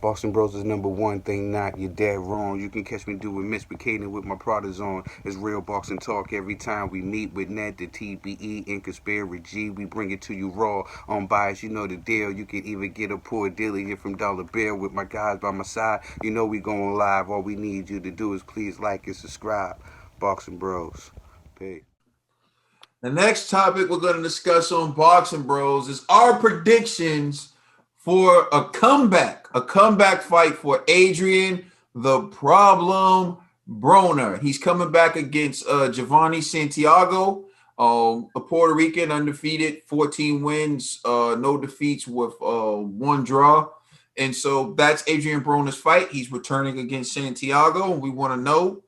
Boston Bros is number one thing not, you're dead wrong. You can catch me doing misbehaving with my products on. It's real boxing talk every time we meet with Ned, the TBE, and Conspiracy G. We bring it to you raw, unbiased, you know the deal. You can even get a poor dealer here from Dollar Bill with my guys by my side. You know we going live. All we need you to do is please like and subscribe. Boxing Bros. Peace. The next topic we're going to discuss on Boxing Bros is our predictions for a comeback fight for Adrien the Problem Broner. He's coming back against Jovanie Santiago, a Puerto Rican, undefeated, 14 wins, no defeats with one draw. And so that's Adrien Broner's fight. He's returning against Santiago. We want to know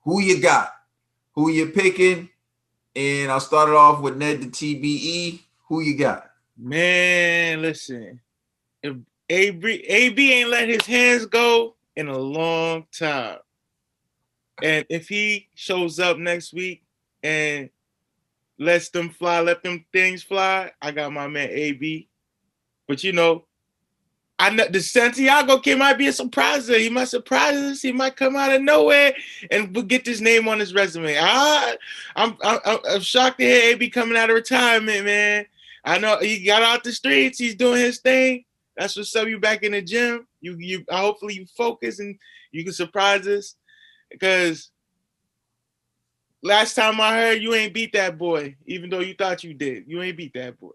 who you got, who you picking. And I'll start it off with Ned the TBE. Who you got? Man, listen. If AB ain't let his hands go in a long time. And if he shows up next week and lets them fly, let them things fly, I got my man AB. But you know, I know the Santiago kid might be a surpriser. He might surprise us. He might come out of nowhere and we'll get this name on his resume. I'm shocked to hear AB coming out of retirement, man. I know he got out the streets. He's doing his thing. That's what's up. You back in the gym. You hopefully you focus and you can surprise us. Because last time I heard you ain't beat that boy, even though you thought you did. You ain't beat that boy.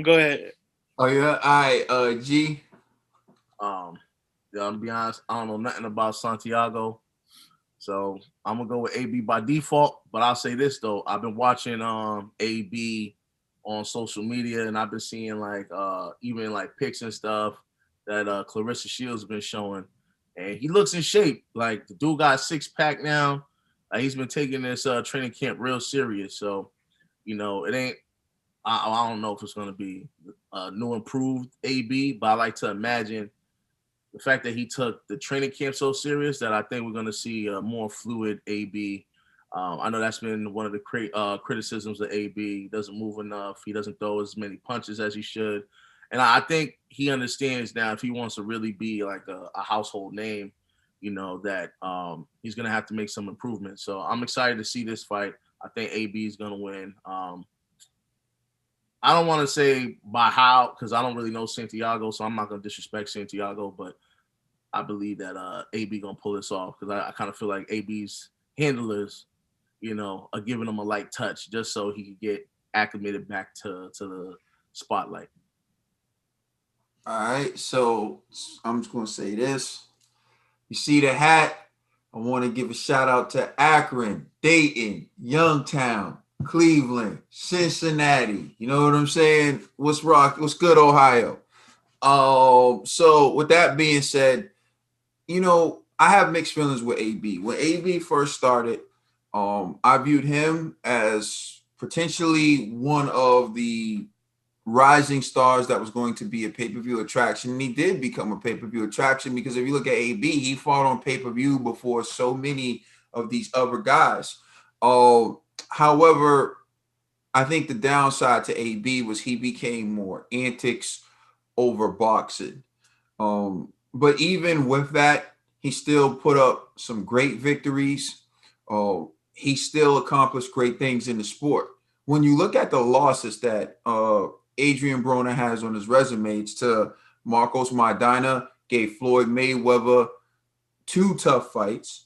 Go ahead. Oh yeah, all right, G. Yeah, I'm gonna be honest, I don't know nothing about Santiago, so I'm gonna go with AB by default. But I'll say this though, I've been watching AB on social media, and I've been seeing like even like pics and stuff that Clarissa Shields has been showing, and he looks in shape. Like the dude got a 6-pack now. He's been taking this training camp real serious. So, you know, it ain't. I don't know if it's going to be a new improved AB, but I like to imagine the fact that he took the training camp so serious that I think we're going to see a more fluid AB. I know that's been one of the criticisms of AB. He doesn't move enough. He doesn't throw as many punches as he should. And I think he understands now if he wants to really be like a household name, you know, that he's going to have to make some improvements. So I'm excited to see this fight. I think AB is going to win. I don't want to say by how because I don't really know Santiago, so I'm not going to disrespect Santiago, but I believe that AB going to pull this off because I kind of feel like AB's handlers, you know, are giving him a light touch just so he can get acclimated back to the spotlight. All right, so I'm just gonna say this. You see the hat? I want to give a shout out to Akron, Dayton, Youngtown, Cleveland, Cincinnati. You know what I'm saying? What's rock? What's good, Ohio? So with that being said, you know, I have mixed feelings with AB. When AB first started, I viewed him as potentially one of the rising stars that was going to be a pay-per-view attraction. And he did become a pay-per-view attraction because if you look at AB, he fought on pay-per-view before so many of these other guys. However, I think the downside to AB was he became more antics over boxing. But even with that, he still put up some great victories. He still accomplished great things in the sport. When you look at the losses that Adrien Broner has on his resume, it's to Marcos Maidana, gave Floyd Mayweather two tough fights.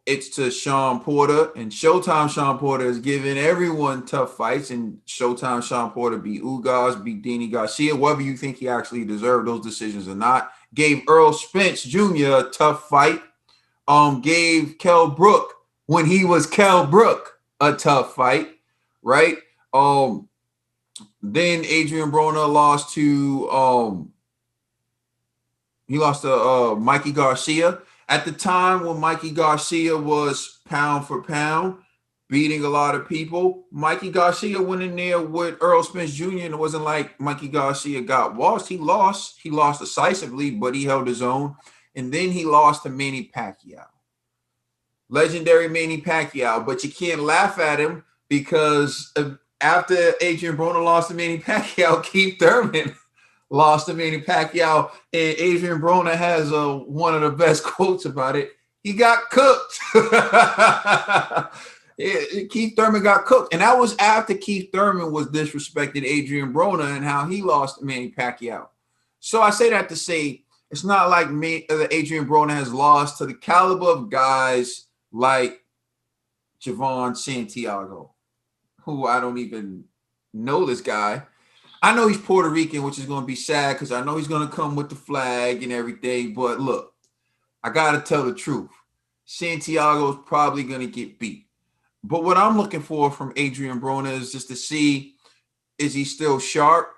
It's to Sean Porter, and Showtime Sean Porter is giving everyone tough fights, and Showtime Sean Porter beat Ugas, beat Danny Garcia, whether you think he actually deserved those decisions or not. Gave Earl Spence Jr. a tough fight. Gave Kell Brook, when he was Kell Brook, a tough fight, right? Then Adrien Broner lost to Mikey Garcia. At the time when Mikey Garcia was pound for pound, beating a lot of people, Mikey Garcia went in there with Earl Spence Jr. and it wasn't like Mikey Garcia got lost. He lost. He lost decisively, but he held his own. And then he lost to Manny Pacquiao. Legendary Manny Pacquiao, but you can't laugh at him because after Adrien Broner lost to Manny Pacquiao, Keith Thurman lost to Manny Pacquiao, and Adrien Broner has one of the best quotes about it. He got cooked. Keith Thurman got cooked, and that was after Keith Thurman was disrespecting Adrien Broner and how he lost to Manny Pacquiao. So I say that to say it's not like Adrien Broner has lost to the caliber of guys like Jovanie Santiago, who I don't even know this guy. I know he's Puerto Rican, which is going to be sad because I know he's going to come with the flag and everything. But look, I got to tell the truth. Santiago's probably going to get beat. But what I'm looking for from Adrien Broner is just to see, is he still sharp?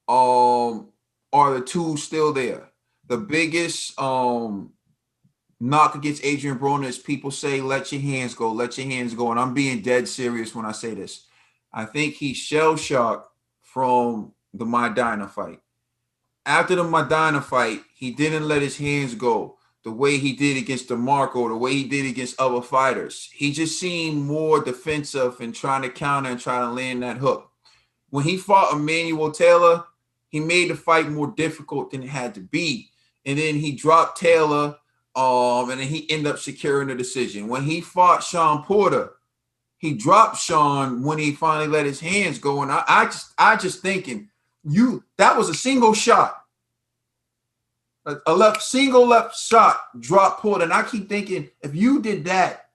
Are the tools still there? The biggest knock against Adrien Broner is people say, let your hands go, let your hands go. And I'm being dead serious when I say this. I think he's shell-shocked from the Maidana fight. After the Maidana fight, he didn't let his hands go the way he did against DeMarco, the way he did against other fighters. He just seemed more defensive and trying to counter and try to land that hook. When he fought Emmanuel Taylor, he made the fight more difficult than it had to be. And then he dropped Taylor, and then he ended up securing the decision. When he fought Sean Porter, he dropped Sean when he finally let his hands go. And I just thinking, that was a single shot. A single left shot dropped Porter. And I keep thinking, if you did that,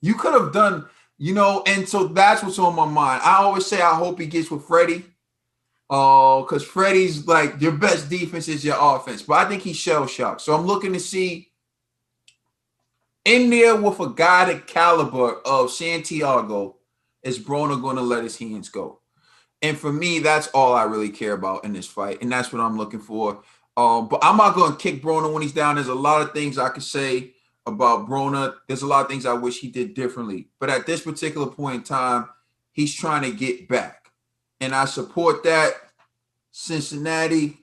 you could have done, and so that's what's on my mind. I always say I hope he gets with Freddie. Because Freddie's like, your best defense is your offense. But I think he's shell-shocked. So I'm looking to see in there with a guy the caliber of Santiago, is Broner going to let his hands go? And for me, that's all I really care about in this fight. And that's what I'm looking for. But I'm not going to kick Broner when he's down. There's a lot of things I could say about Broner. There's a lot of things I wish he did differently. But at this particular point in time, he's trying to get back. And I support that. Cincinnati,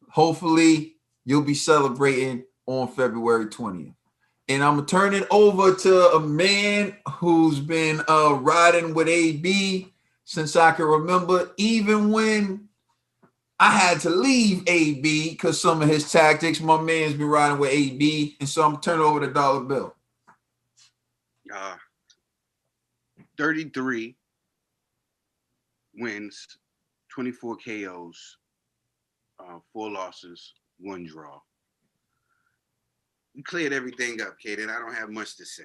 hopefully you'll be celebrating on February 20th. And I'm going to turn it over to a man who's been riding with AB since I can remember, even when I had to leave AB because some of his tactics. My man's been riding with AB. And so I'm going to turn it over to Dollar Bill. 33 wins, 24 KOs, 4 losses, 1 draw. You cleared everything up, kid, and I don't have much to say.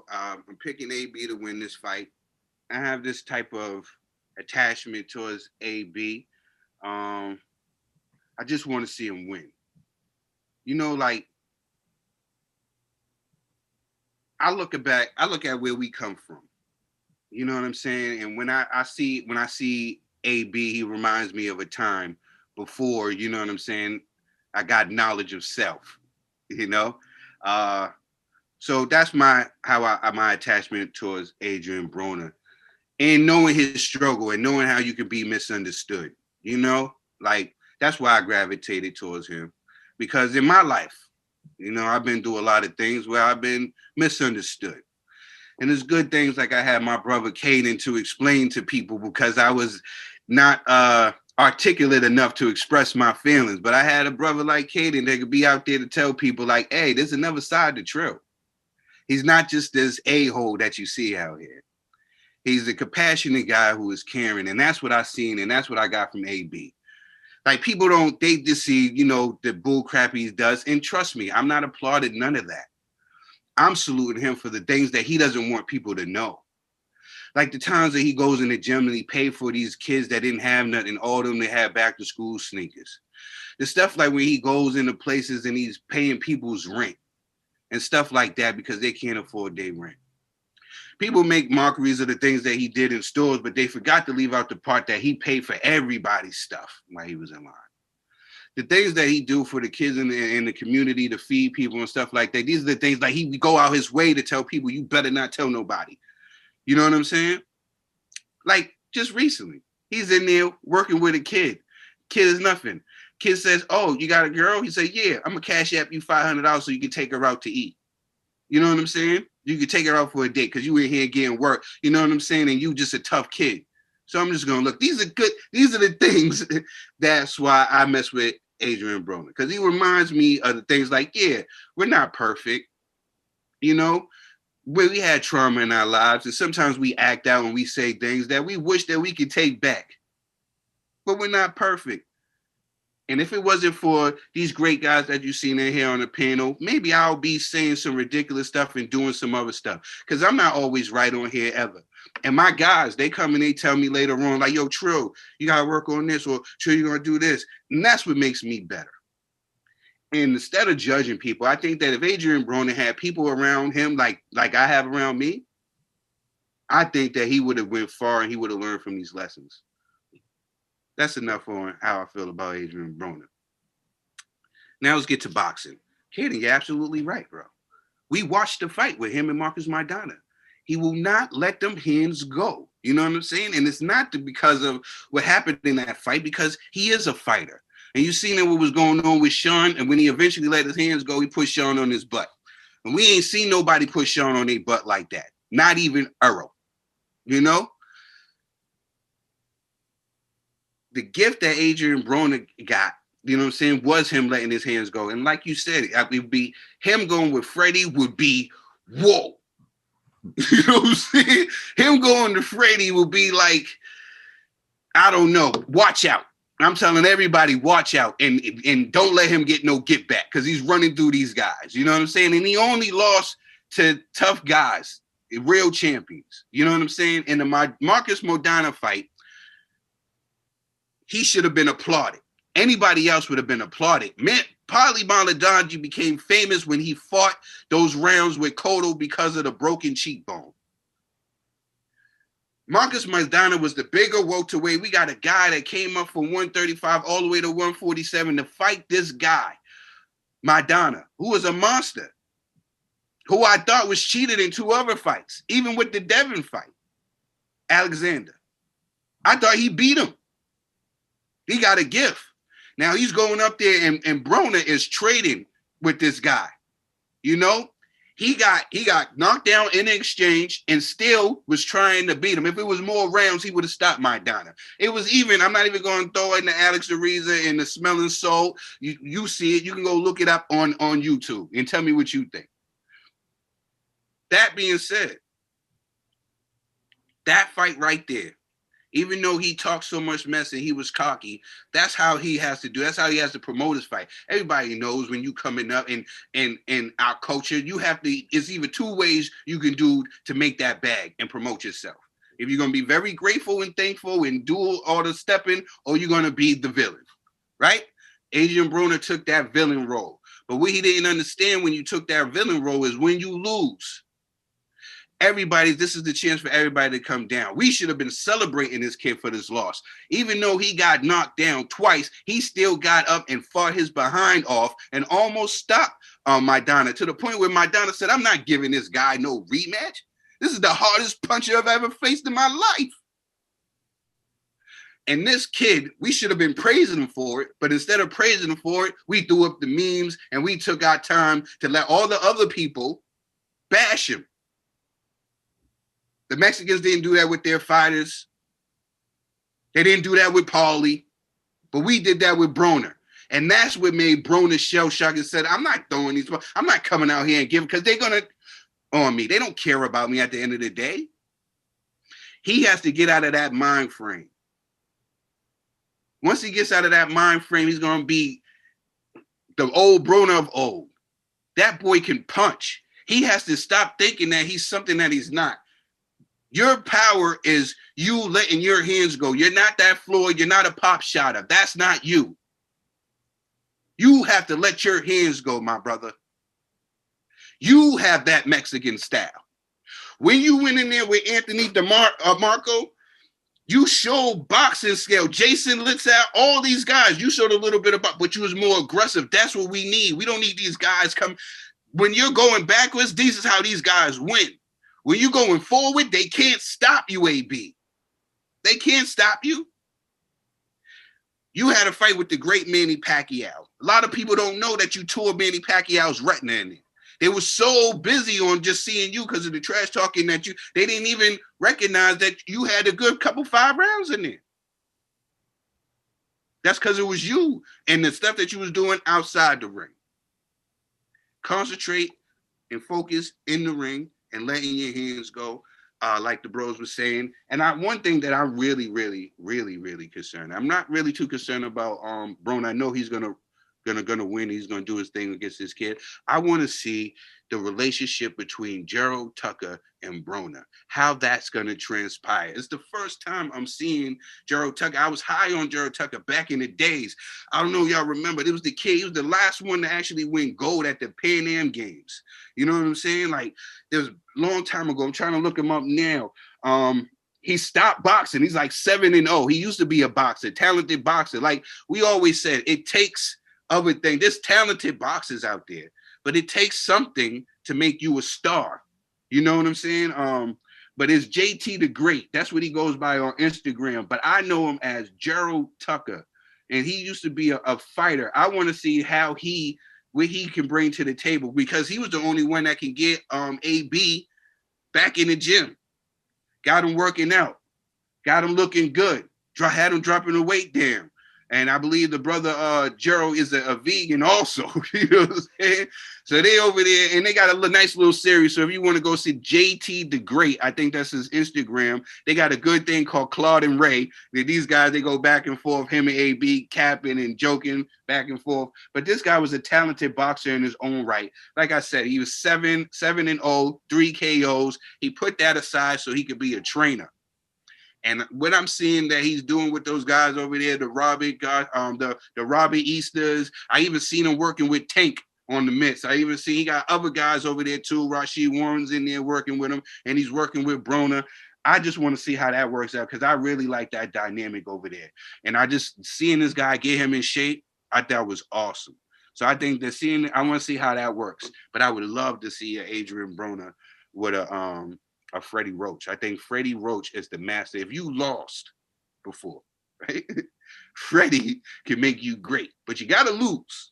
I'm picking AB to win this fight. I have this type of attachment towards AB. I just want to see him win. I look at where we come from. You know what I'm saying? And when I see AB, he reminds me of a time before, you know what I'm saying, I got knowledge of self, So that's my attachment towards Adrien Broner. And knowing his struggle and knowing how you can be misunderstood, that's why I gravitated towards him. Because in my life, I've been through a lot of things where I've been misunderstood. And there's good things like I had my brother Caden to explain to people because I was not articulate enough to express my feelings. But I had a brother like Caden that could be out there to tell people like, hey, there's another side to Trill. He's not just this a-hole that you see out here. He's a compassionate guy who is caring. And that's what I seen. And that's what I got from AB. Like people they just see, the bull crap he does. And trust me, I'm not applauding none of that. I'm saluting him for the things that he doesn't want people to know. Like the times that he goes in the gym and he paid for these kids that didn't have nothing, all of them that had back to school sneakers. The stuff like when he goes into places and he's paying people's rent and stuff like that because they can't afford their rent. People make mockeries of the things that he did in stores, but they forgot to leave out the part that he paid for everybody's stuff while he was in line. The things that he do for the kids in the community to feed people and stuff like that, these are the things like he go out his way to tell people, you better not tell nobody. You know what I'm saying? Like just recently, he's in there working with a kid. Kid is nothing. Kid says, oh, you got a girl? He said, yeah, I'm going to cash app you $500 so you can take her out to eat. You know what I'm saying? You could take her out for a date because you in here getting work. You know what I'm saying? And you just a tough kid. So I'm just gonna look. These are good. These are the things. That's why I mess with Adrien Broner, because he reminds me of the things like, yeah, we're not perfect. You know, we had trauma in our lives, and sometimes we act out and we say things that we wish that we could take back. But we're not perfect. And if it wasn't for these great guys that you've seen in here on the panel, maybe I'll be saying some ridiculous stuff and doing some other stuff. Because I'm not always right on here ever. And my guys, they come and they tell me later on, like, yo, Trill, you got to work on this, or Trill, you're going to do this. And that's what makes me better. And instead of judging people, I think that if Adrien Broner had people around him like I have around me, I think that he would have went far and he would have learned from these lessons. That's enough on how I feel about Adrien Broner. Now let's get to boxing. Kaden, you're absolutely right, bro. We watched the fight with him and Marcus Maidana. He will not let them hands go. You know what I'm saying? And it's not because of what happened in that fight, because he is a fighter. And you seen what was going on with Sean, and when he eventually let his hands go, he put Sean on his butt. And we ain't seen nobody put Sean on their butt like that. Not even Earl. You know? The gift that Adrien Broner got, you know what I'm saying, was him letting his hands go. And like you said, it would be him going with Freddie would be, whoa. You know what I'm saying? Him going to Freddie would be like, I don't know, watch out. I'm telling everybody, watch out and don't let him get no get back, because he's running through these guys. You know what I'm saying? And he only lost to tough guys, real champions. You know what I'm saying? In the Marcus Maidana fight, he should have been applauded. Anybody else would have been applauded. Man, Paulie Malignaggi became famous when he fought those rounds with Cotto because of the broken cheekbone. Marcus Maidana was the bigger welterweight. We got a guy that came up from 135 all the way to 147 to fight this guy, Maidana, who was a monster, who I thought was cheated in 2 other fights, even with the Devin fight, Alexander. I thought he beat him. He got a gift. Now he's going up there and Broner is trading with this guy. You know, he got knocked down in exchange and still was trying to beat him. If it was more rounds, he would have stopped Maidana. It was even, I'm not even going to throw in the Alex Ariza and the Smelling Salt. You see it. You can go look it up on YouTube and tell me what you think. That being said, that fight right there, even though he talked so much mess and he was cocky, that's how he has to do. That's how he has to promote his fight. Everybody knows when you coming up in our culture, you have to, it's either 2 ways you can do to make that bag and promote yourself. If you're going to be very grateful and thankful and do all the stepping, or you're going to be the villain, right? Adrien Broner took that villain role. But what he didn't understand when you took that villain role is when you lose, this is the chance for everybody to come down. We should have been celebrating this kid for this loss. Even though he got knocked down twice, he still got up and fought his behind off and almost stopped Maidana, to the point where Maidana said, I'm not giving this guy no rematch. This is the hardest puncher I've ever faced in my life. And this kid, we should have been praising him for it, but instead of praising him for it, we threw up the memes and we took our time to let all the other people bash him. The Mexicans didn't do that with their fighters. They didn't do that with Paulie, but we did that with Broner. And that's what made Broner shell shocked and said, I'm not throwing these, I'm not coming out here and giving, because they're going to on me. They don't care about me at the end of the day. He has to get out of that mind frame. Once he gets out of that mind frame, he's going to be the old Broner of old. That boy can punch. He has to stop thinking that he's something that he's not. Your power is you letting your hands go. You're not that Floyd. You're not a pop shotter. That's not you. You have to let your hands go, my brother. You have that Mexican style. When you went in there with Anthony Marco, you showed boxing skill. Jason Litzau, all these guys, you showed a little bit about, but you was more aggressive. That's what we need. We don't need these guys come. When you're going backwards, this is how these guys win. When you're going forward, they can't stop you, AB. They can't stop you. You had a fight with the great Manny Pacquiao. A lot of people don't know that you tore Manny Pacquiao's retina in there. They were so busy on just seeing you because of the trash talking that they didn't even recognize that you had a good couple 5 rounds in there. That's because it was you and the stuff that you was doing outside the ring. Concentrate and focus in the ring and letting your hands go, like the bros were saying. And one thing that I'm really, really, really, really concerned. I'm not really too concerned about Broner. I know he's gonna win. He's gonna do his thing against this kid. I want to see the relationship between Gerald Tucker and Broner, how that's gonna transpire. It's the first time I'm seeing Gerald Tucker. I was high on Gerald Tucker back in the days. I don't know if y'all remember. It was the kid. He was the last one to actually win gold at the Pan Am Games. You know what I'm saying? Like, it was a long time ago. I'm trying to look him up now. He stopped boxing. He's like 7-0. He used to be a boxer, talented boxer. Like we always said, it takes other things. There's talented boxers out there, but it takes something to make you a star. You know what I'm saying? But it's JT the Great. That's what he goes by on Instagram. But I know him as Gerald Tucker. And he used to be a fighter. I want to see what he can bring to the table, because he was the only one that can get AB back in the gym. Got him working out. Got him looking good. Had him dropping the weight down. And I believe the brother Gerald is a vegan also. You know what I'm saying? So they over there, and they got a nice little series. So if you want to go see JT the Great, I think that's his Instagram. They got a good thing called Claude and Ray. These guys, they go back and forth, him and AB capping and joking back and forth. But this guy was a talented boxer in his own right. Like I said, he was 7-0, 3 KOs. He put that aside so he could be a trainer. And what I'm seeing that he's doing with those guys over there, the Robbie Easters, I even seen him working with Tank on the mitts. I even see he got other guys over there too. Rashid Warren's in there working with him, and he's working with Broner. I just want to see how that works out, because I really like that dynamic over there. And I just seeing this guy get him in shape, I thought was awesome. So I think that I want to see how that works. But I would love to see an Adrien Broner with a Freddie Roach. I think Freddie Roach is the master. If you lost before, right? Freddie can make you great, but you gotta lose.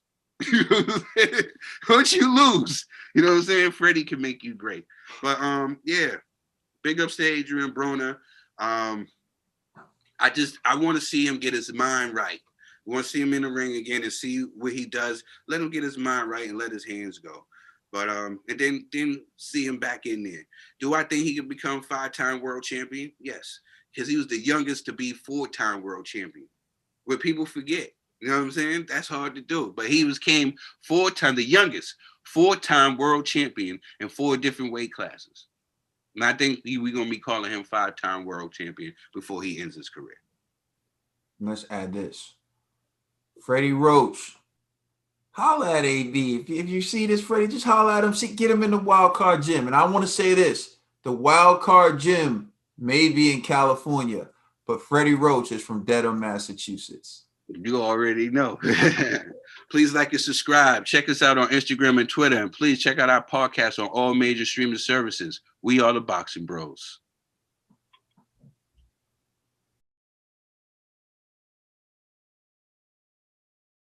You know what I'm saying? Once you lose, you know what I'm saying? Freddie can make you great. But yeah, big ups to Adrien Broner. I want to see him get his mind right. I want to see him in the ring again and see what he does. Let him get his mind right and let his hands go. But and then see him back in there. Do I think he could become 5-time world champion? Yes, because he was the youngest to be 4-time world champion. What people forget, you know what I'm saying? That's hard to do. But he came 4-time, the youngest 4-time world champion in 4 different weight classes. And I think we're gonna be calling him 5-time world champion before he ends his career. Let's add this: Freddie Roach. Holla at AB. If you see this, Freddie, just holla at him. Get him in the wild card gym. And I want to say this: the wild card gym may be in California, but Freddie Roach is from Dedham, Massachusetts. You already know. Please like and subscribe. Check us out on Instagram and Twitter. And please check out our podcast on all major streaming services. We are the Boxing Bros.